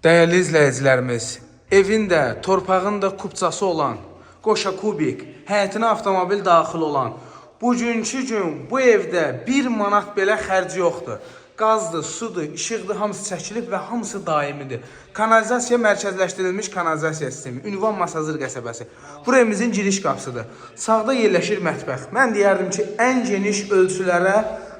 Dəyərli izləyicilərimiz, evində, torpağında kubcası olan, qoşa kubik, həyətinə avtomobil daxil olan, bugünkü gün bu evdə 1 manat belə xərc yoxdur. Qazdır, sudur, işıqdır, hamısı çəkilib və hamısı daimidir. Kanalizasiya mərkəzləşdirilmiş kanalizasiya sistemi, Ünvan Masazır qəsəbəsi. Bura evimizin giriş qapısıdır. Sağda yerləşir mətbəx. Mən deyərdim ki, ən geniş ölçülərə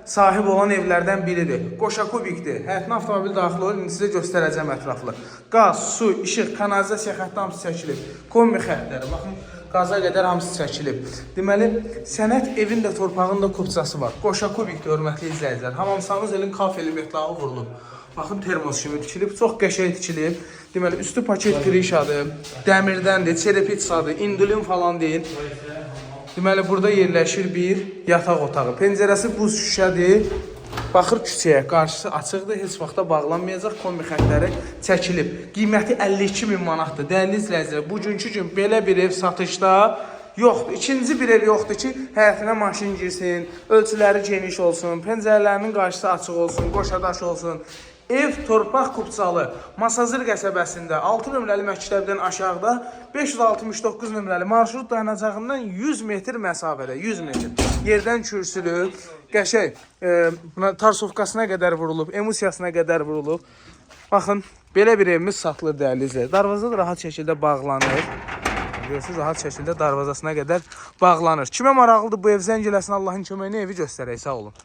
sahib olan evlərdən biridir. Qoşa kubikdir. Həyətinə avtomobil daxil olur. İndi sizə göstərəcəm ətraflı. Qaz, su, işıq, kanalizasiya xətti hamısı çəkilib. Kombi xəttləri, baxın, qaza qədər hamısı çəkilib. Deməli, sənət evin də torpağın da kubcası var. Qoşa kubikdir, hörmətli izləyicilər. Hamamsanız elin kafeli metlağı vurulub. Baxın, termos kimi tikilib, çox qəşəng tikilib. Deməli, üstü paket krişadır, dəmirdəndir, çerepitsadır, indulin falan deyil. Deməli, burada yerləşir bir yataq otağı. Pəncərəsi buz şüşədir. Baxır küçəyə, qarşısı açıqdır, heç vaxta bağlanmayacaq, kombi xəttləri çəkilib. Qiyməti 52 min manatdır. Dəyərli izləyicilər, bugünkü gün belə bir ev satışda yoxdur. İkinci bir ev yoxdur ki, həyətinə maşın girsin, ölçüləri geniş olsun, pəncərələrinin qarşısı açıq olsun, qoşadaş olsun. Ev torpaq kubcalı, Masazır qəsəbəsində 6 nömrəli məktəbdən aşağıda 569 nömrəli marşrut dayanacağından 100 metr məsafədə, 100 metr. Yerdən kürsülü, qəşəng, tarsovkasına qədər vurulub, emusiyasına qədər vurulub. Baxın, belə bir evimiz satılır dəyərli izləyicilər. Darvaza da rahat şəkildə bağlanır. Görürsünüz, rahat şəkildə darvazasına qədər bağlanır. Kimə maraqlıdır bu ev zəng eləsin, Allahın köməyinə evi göstərək, sağ olun.